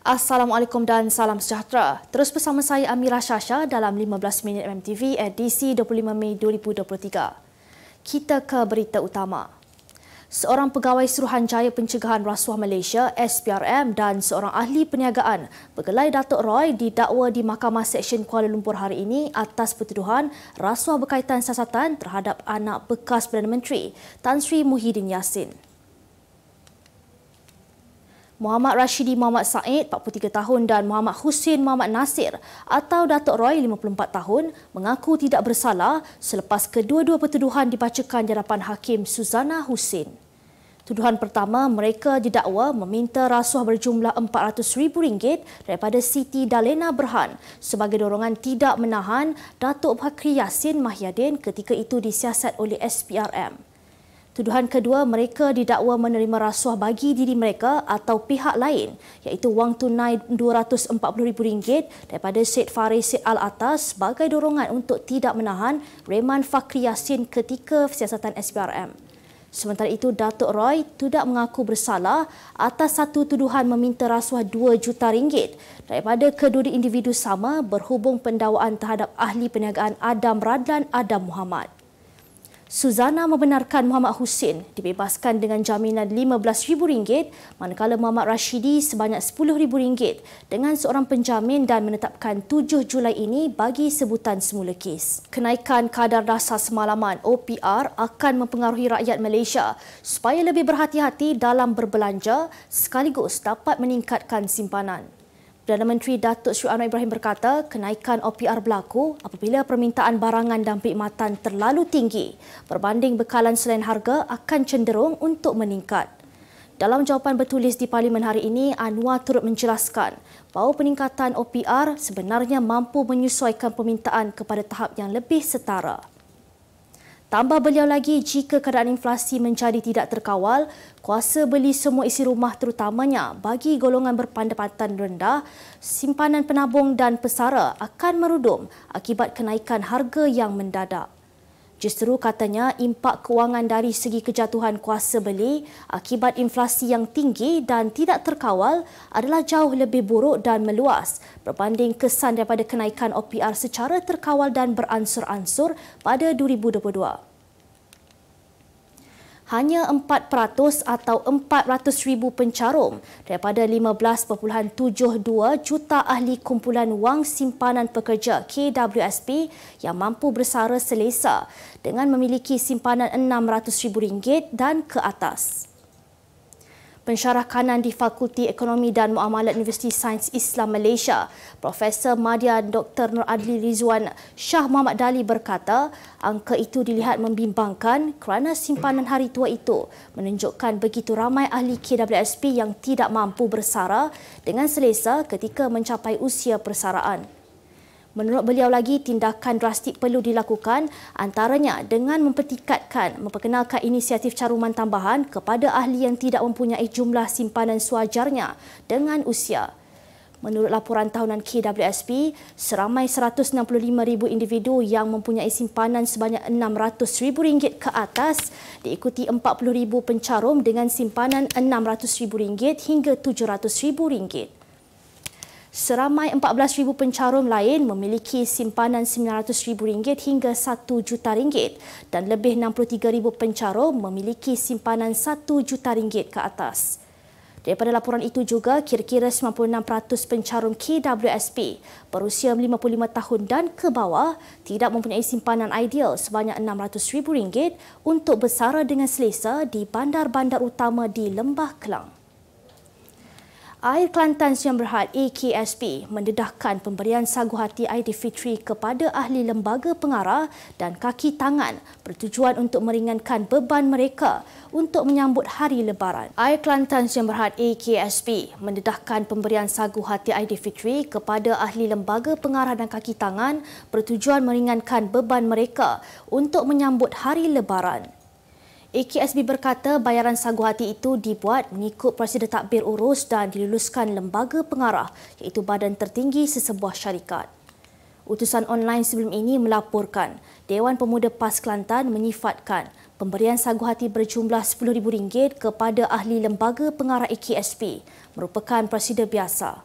Assalamualaikum dan salam sejahtera. Terus bersama saya Amira Shasha dalam 15 minit MTV edisi 25 Mei 2023. Kita ke berita utama. Seorang pegawai Suruhanjaya Pencegahan Rasuah Malaysia SPRM dan seorang ahli perniagaan bergelai Datuk Roy didakwa di Mahkamah Seksyen Kuala Lumpur hari ini atas pertuduhan rasuah berkaitan siasatan terhadap anak bekas Perdana Menteri Tan Sri Muhyiddin Yassin. Muhammad Rashidi Muhammad Said, 43 tahun dan Muhammad Hussein Muhammad Nasir atau Datuk Roy, 54 tahun, mengaku tidak bersalah selepas kedua-dua pertuduhan dibacakan di hadapan Hakim Suzana Hussein. Tuduhan pertama, mereka didakwa meminta rasuah berjumlah RM400,000 daripada Siti Dalena Berhan sebagai dorongan tidak menahan Datuk Bakri Yassin Mahyadin ketika itu disiasat oleh SPRM. Tuduhan kedua, mereka didakwa menerima rasuah bagi diri mereka atau pihak lain iaitu wang tunai RM240,000 daripada Syed Faris Syed Al-Atas sebagai dorongan untuk tidak menahan Reman Fakri Yassin ketika siasatan SPRM. Sementara itu, Datuk Roy tidak mengaku bersalah atas satu tuduhan meminta rasuah RM2 juta daripada kedua individu sama berhubung pendakwaan terhadap ahli perniagaan Adam Radlan Adam Muhammad. Suzana membenarkan Muhammad Hussein dibebaskan dengan jaminan RM15,000 manakala Muhammad Rashidi sebanyak RM10,000 dengan seorang penjamin dan menetapkan 7 Julai ini bagi sebutan semula kes. Kenaikan kadar dasar semalaman OPR akan mempengaruhi rakyat Malaysia supaya lebih berhati-hati dalam berbelanja sekaligus dapat meningkatkan simpanan. Perdana Menteri Datuk Seri Anwar Ibrahim berkata kenaikan OPR berlaku apabila permintaan barangan dan perkhidmatan terlalu tinggi berbanding bekalan selain harga akan cenderung untuk meningkat. Dalam jawapan bertulis di Parlimen hari ini, Anwar turut menjelaskan bahawa peningkatan OPR sebenarnya mampu menyesuaikan permintaan kepada tahap yang lebih setara. Tambah beliau lagi, jika keadaan inflasi menjadi tidak terkawal, kuasa beli semua isi rumah terutamanya bagi golongan berpendapatan rendah, simpanan penabung dan pesara akan merudum akibat kenaikan harga yang mendadak. Justru katanya impak kewangan dari segi kejatuhan kuasa beli akibat inflasi yang tinggi dan tidak terkawal adalah jauh lebih buruk dan meluas berbanding kesan daripada kenaikan OPR secara terkawal dan beransur-ansur pada 2022. Hanya 4% atau 400,000 pencarum daripada 15.72 juta ahli kumpulan wang simpanan pekerja KWSP yang mampu bersara selesa dengan memiliki simpanan RM600,000 dan ke atas. Pensyarah kanan di Fakulti Ekonomi dan Muamalat Universiti Sains Islam Malaysia, Profesor Madya Dr. Nur Adli Rizwan Shah Muhammad Dali berkata, angka itu dilihat membimbangkan kerana simpanan hari tua itu menunjukkan begitu ramai ahli KWSP yang tidak mampu bersara dengan selesa ketika mencapai usia persaraan. Menurut beliau lagi, tindakan drastik perlu dilakukan antaranya dengan memperkenalkan inisiatif caruman tambahan kepada ahli yang tidak mempunyai jumlah simpanan sewajarnya dengan usia. Menurut laporan tahunan KWSP, seramai 165,000 individu yang mempunyai simpanan sebanyak RM600,000 ke atas diikuti 40,000 pencarum dengan simpanan RM600,000 hingga RM700,000. Seramai 14,000 pencarum lain memiliki simpanan RM900,000 hingga RM1 juta dan lebih 63,000 pencarum memiliki simpanan RM1 juta ke atas. Daripada laporan itu juga, kira-kira 96% pencarum KWSP berusia 55 tahun dan ke bawah tidak mempunyai simpanan ideal sebanyak RM600,000 untuk bersara dengan selesa di bandar-bandar utama di Lembah Kelang. Air Kelantan Sdn Bhd AKSP mendedahkan pemberian sagu hati Aidilfitri kepada ahli lembaga pengarah dan kaki tangan bertujuan untuk meringankan beban mereka untuk menyambut hari lebaran. Air Kelantan Sdn Bhd AKSP mendedahkan pemberian sagu hati Aidilfitri kepada ahli lembaga pengarah dan kaki tangan bertujuan meringankan beban mereka untuk menyambut hari lebaran. AKSB berkata bayaran sagu hati itu dibuat mengikut prosedur takbir urus dan diluluskan lembaga pengarah iaitu badan tertinggi sesebuah syarikat. Utusan online sebelum ini melaporkan Dewan Pemuda PAS Kelantan menyifatkan pemberian sagu hati berjumlah RM10,000 kepada ahli lembaga pengarah AKSP merupakan prosedur biasa.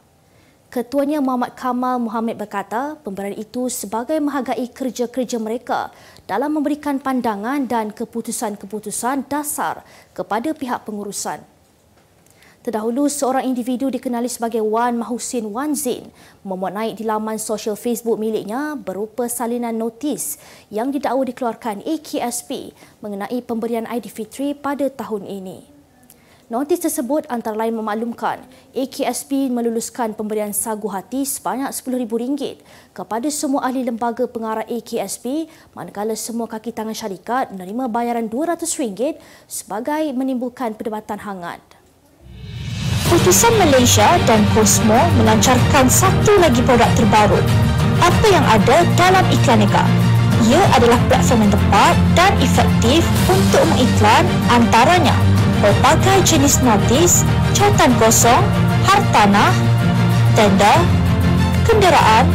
Ketuanya Muhammad Kamal Muhammad berkata pemberian itu sebagai menghargai kerja-kerja mereka dalam memberikan pandangan dan keputusan-keputusan dasar kepada pihak pengurusan. Terdahulu, seorang individu dikenali sebagai Wan Mahusin Wan Zain memuat naik di laman sosial Facebook miliknya berupa salinan notis yang didakwa dikeluarkan AKSP mengenai pemberian Aidilfitri pada tahun ini. Notis tersebut antara lain memaklumkan AKSP meluluskan pemberian sagu hati sebanyak RM10,000 kepada semua ahli lembaga pengarah AKSP, manakala semua kaki tangan syarikat menerima bayaran RM200 sebagai menimbulkan perdebatan hangat. Utusan Malaysia dan Cosmo melancarkan satu lagi produk terbaru. Apa yang ada dalam Iklaneka? Ia adalah platform yang tepat dan efektif untuk mengiklan antaranya pelbagai jenis notis, cautan kosong, hartanah, tender, kenderaan,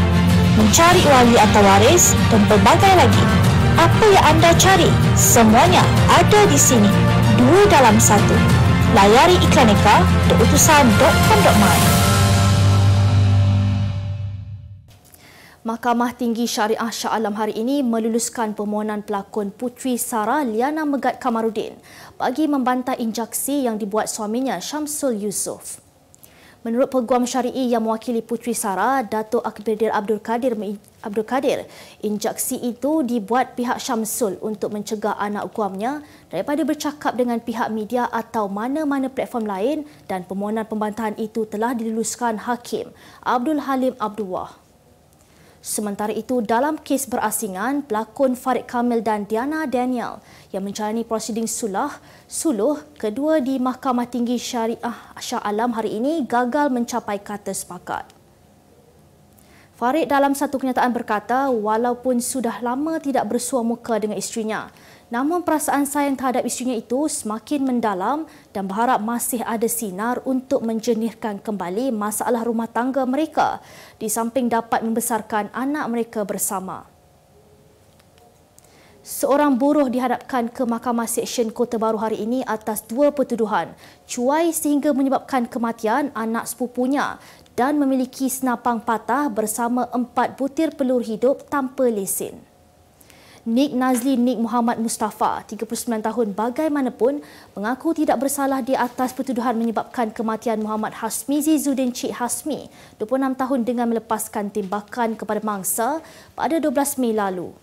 mencari wali atau waris dan pelbagai lagi. Apa yang anda cari? Semuanya ada di sini. 2 dalam 1. Layari iklaneka.utusan.com.my. Mahkamah Tinggi Syariah Shah Alam hari ini meluluskan permohonan pelakon Puteri Sarah Liana Megat Kamarudin bagi membantah injaksi yang dibuat suaminya Syamsul Yusof. Menurut Peguam Syari'i yang mewakili Puteri Sarah, Datuk Akbardir Abdul Kadir, injaksi itu dibuat pihak Syamsul untuk mencegah anak guamnya daripada bercakap dengan pihak media atau mana-mana platform lain, dan permohonan pembantahan itu telah diluluskan Hakim Abdul Halim Abdullah. Sementara itu, dalam kes berasingan, pelakon Farid Kamil dan Diana Daniel yang menjalani prosiding suluh kedua di Mahkamah Tinggi Syariah Shah Alam hari ini gagal mencapai kata sepakat. Farid dalam satu kenyataan berkata, walaupun sudah lama tidak bersua muka dengan isterinya, namun perasaan sayang terhadap isterinya itu semakin mendalam dan berharap masih ada sinar untuk menjernihkan kembali masalah rumah tangga mereka di samping dapat membesarkan anak mereka bersama. Seorang buruh dihadapkan ke Mahkamah Seksyen Kota Baru hari ini atas 2 pertuduhan cuai sehingga menyebabkan kematian anak sepupunya dan memiliki senapang patah bersama 4 butir peluru hidup tanpa lesen. Nik Nazli Nik Muhammad Mustafa, 39 tahun, bagaimanapun mengaku tidak bersalah di atas pertuduhan menyebabkan kematian Muhammad Hasmizi Zudin Cik Hasmi, 26 tahun, dengan melepaskan tembakan kepada mangsa pada 12 Mei lalu.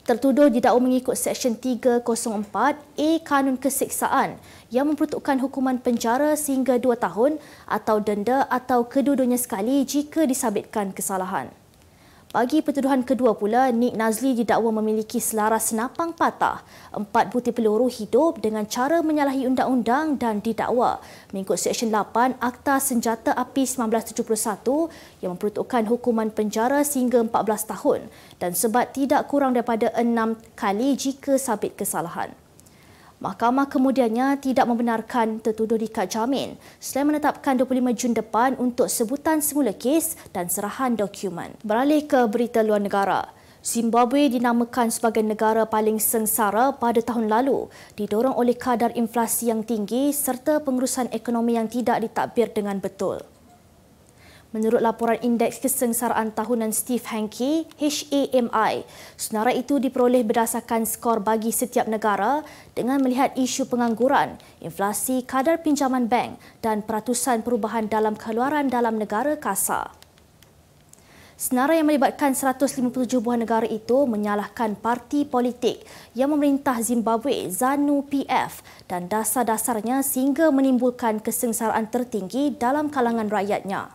Tertuduh didakwa mengikut Seksyen 304A Kanun Keseksaan yang memperuntukkan hukuman penjara sehingga 2 tahun atau denda atau kedua-duanya sekali jika disabitkan kesalahan. Bagi pertuduhan kedua pula, Nik Nazli didakwa memiliki selaras senapang patah, 4 butir peluru hidup dengan cara menyalahi undang-undang dan didakwa mengikut Seksyen 8 Akta Senjata Api 1971 yang memperuntukkan hukuman penjara sehingga 14 tahun dan sebat tidak kurang daripada 6 kali jika sabit kesalahan. Mahkamah kemudiannya tidak membenarkan tertuduh diikat jamin selain menetapkan 25 Jun depan untuk sebutan semula kes dan serahan dokumen. Beralih ke berita luar negara. Zimbabwe dinamakan sebagai negara paling sengsara pada tahun lalu, didorong oleh kadar inflasi yang tinggi serta pengurusan ekonomi yang tidak ditadbir dengan betul. Menurut laporan Indeks Kesengsaraan Tahunan Steve Hanke, HAMI, senarai itu diperoleh berdasarkan skor bagi setiap negara dengan melihat isu pengangguran, inflasi, kadar pinjaman bank dan peratusan perubahan dalam keluaran dalam negara kasar. Senarai yang melibatkan 157 buah negara itu menyalahkan parti politik yang memerintah Zimbabwe, ZANU-PF, dan dasar-dasarnya sehingga menimbulkan kesengsaraan tertinggi dalam kalangan rakyatnya.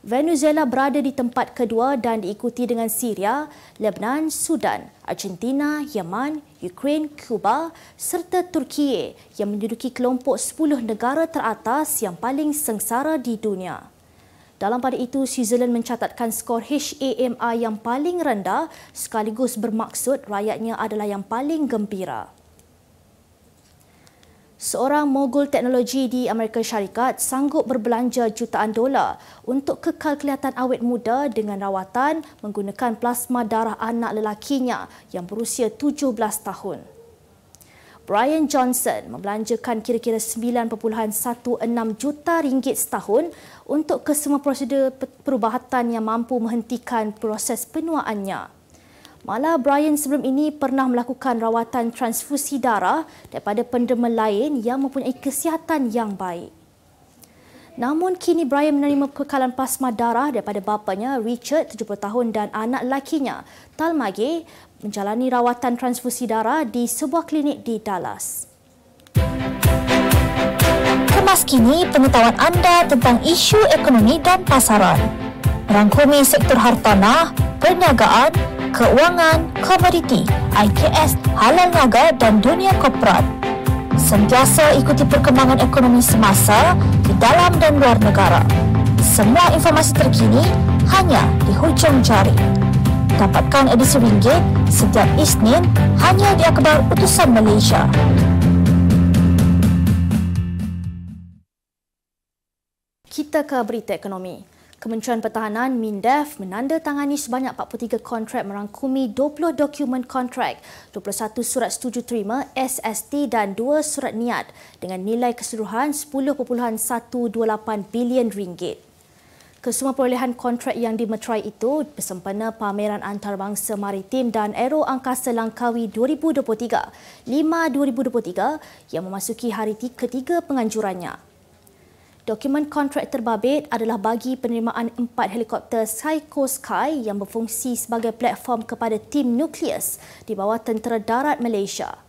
Venezuela berada di tempat kedua dan diikuti dengan Syria, Lebanon, Sudan, Argentina, Yaman, Ukraine, Cuba serta Turki yang menduduki kelompok 10 negara teratas yang paling sengsara di dunia. Dalam pada itu, Switzerland mencatatkan skor HAMI yang paling rendah sekaligus bermaksud rakyatnya adalah yang paling gembira. Seorang mogul teknologi di Amerika Syarikat sanggup berbelanja jutaan dolar untuk kekal kelihatan awet muda dengan rawatan menggunakan plasma darah anak lelakinya yang berusia 17 tahun. Brian Johnson membelanjakan kira-kira 9.16 juta ringgit setahun untuk kesemua prosedur perubatan yang mampu menghentikan proses penuaannya. Malah Brian sebelum ini pernah melakukan rawatan transfusi darah daripada penderma lain yang mempunyai kesihatan yang baik. Namun kini Brian menerima kekalan plasma darah daripada bapanya Richard 70 tahun dan anak lakinya Talmage menjalani rawatan transfusi darah di sebuah klinik di Dallas. Kemas kini pengetahuan anda tentang isu ekonomi dan pasaran. Merangkumi sektor hartanah, perniagaan, keuangan, komoditi, IKS, halal niaga dan dunia korporat. Sentiasa ikuti perkembangan ekonomi semasa di dalam dan luar negara. Semua informasi terkini hanya di hujung jari. Dapatkan edisi ringgit setiap Isnin hanya di Akhbar Utusan Malaysia. Kita ke berita ekonomi. Kementerian Pertahanan MINDEF menandatangani sebanyak 43 kontrak merangkumi 20 dokumen kontrak, 21 surat setuju terima SST dan 2 surat niat dengan nilai keseluruhan 10.128 bilion ringgit. Kesemua perolehan kontrak yang dimeterai itu bersempena Pameran Antarabangsa Maritim dan Aero Angkasa Langkawi 2023, 5/2023 yang memasuki hari ketiga penganjurannya. Dokumen kontrak terbabit adalah bagi penerimaan 4 helikopter Psycho Sky yang berfungsi sebagai platform kepada tim nukleus di bawah Tentera Darat Malaysia.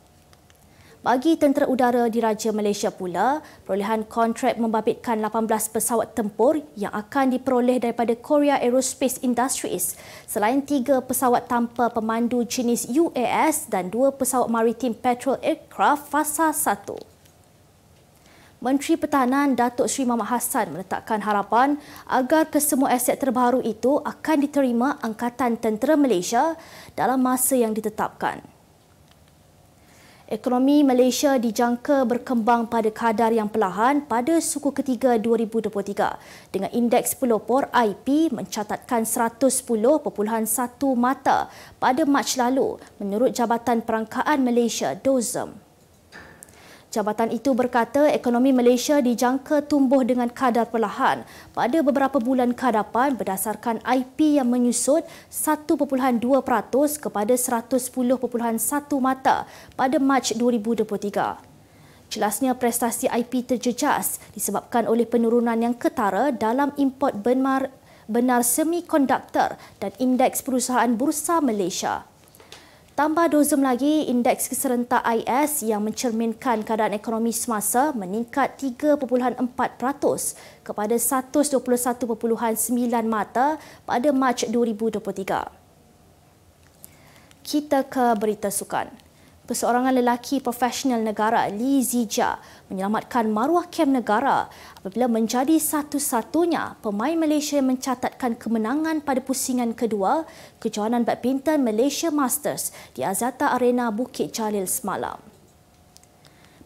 Bagi Tentera Udara Diraja Malaysia pula, perolehan kontrak membabitkan 18 pesawat tempur yang akan diperoleh daripada Korea Aerospace Industries selain 3 pesawat tanpa pemandu jenis UAS dan 2 pesawat maritim patrol aircraft fasa 1. Menteri Pertahanan Datuk Seri Mohamad Hassan meletakkan harapan agar kesemua aset terbaru itu akan diterima Angkatan Tentera Malaysia dalam masa yang ditetapkan. Ekonomi Malaysia dijangka berkembang pada kadar yang perlahan pada suku ketiga 2023 dengan indeks pelopor IP mencatatkan 110.1 mata pada Mac lalu menurut Jabatan Perangkaan Malaysia DOSM. Jabatan itu berkata ekonomi Malaysia dijangka tumbuh dengan kadar perlahan pada beberapa bulan ke hadapan berdasarkan IP yang menyusut 1.2% kepada 110.1 mata pada Mac 2023. Jelasnya prestasi IP terjejas disebabkan oleh penurunan yang ketara dalam import benar semikonduktor dan indeks perusahaan bursa Malaysia. Tambah dozem lagi, indeks keserentak IS yang mencerminkan keadaan ekonomi semasa meningkat 3.4% kepada 121.9 mata pada Mac 2023. Kita ke berita sukan. Perseorangan lelaki profesional negara Lee Zijia menyelamatkan maruah kem negara apabila menjadi satu-satunya pemain Malaysia yang mencatatkan kemenangan pada pusingan kedua kejohanan badminton Malaysia Masters di Axiata Arena Bukit Jalil semalam.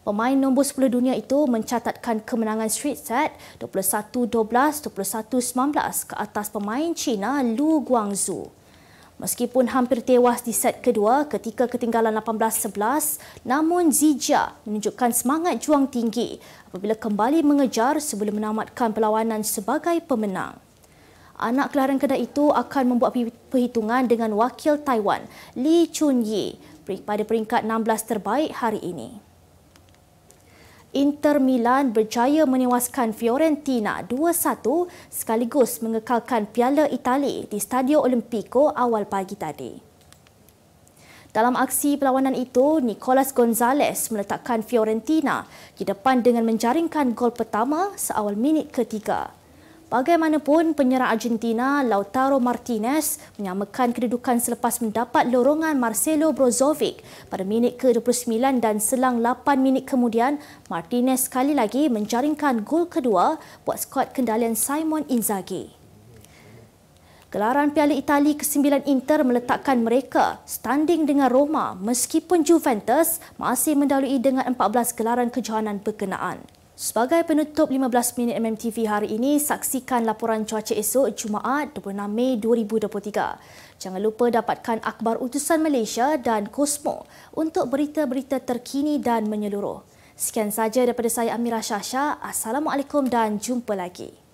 Pemain nombor 10 dunia itu mencatatkan kemenangan straight set 21-12, 21-19 ke atas pemain Cina Lu Guangzhou. Meskipun hampir tewas di set kedua ketika ketinggalan 18-11, namun Zijia menunjukkan semangat juang tinggi apabila kembali mengejar sebelum menamatkan perlawanan sebagai pemenang. Anak kelahiran Kedah itu akan membuat perhitungan dengan wakil Taiwan, Lee Chun-yi, pada peringkat 16 terbaik hari ini. Inter Milan berjaya menewaskan Fiorentina 2-1 sekaligus mengekalkan Piala Itali di Stadio Olimpico awal pagi tadi. Dalam aksi perlawanan itu, Nicolas Gonzalez meletakkan Fiorentina di depan dengan menjaringkan gol pertama seawal minit ketiga. Bagaimanapun, penyerang Argentina Lautaro Martinez menyamakan kedudukan selepas mendapat lorongan Marcelo Brozovic pada minit ke-29 dan selang 8 minit kemudian, Martinez sekali lagi menjaringkan gol kedua buat skuad kendalian Simon Inzaghi. Gelaran Piala Itali ke-9 Inter meletakkan mereka standing dengan Roma meskipun Juventus masih mendahului dengan 14 gelaran kejohanan berkenaan. Sebagai penutup 15 minit MMTV hari ini, saksikan laporan cuaca esok Jumaat 26 Mei 2023. Jangan lupa dapatkan akhbar utusan Malaysia dan Kosmo untuk berita-berita terkini dan menyeluruh. Sekian saja daripada saya Amira Syasha. Assalamualaikum dan jumpa lagi.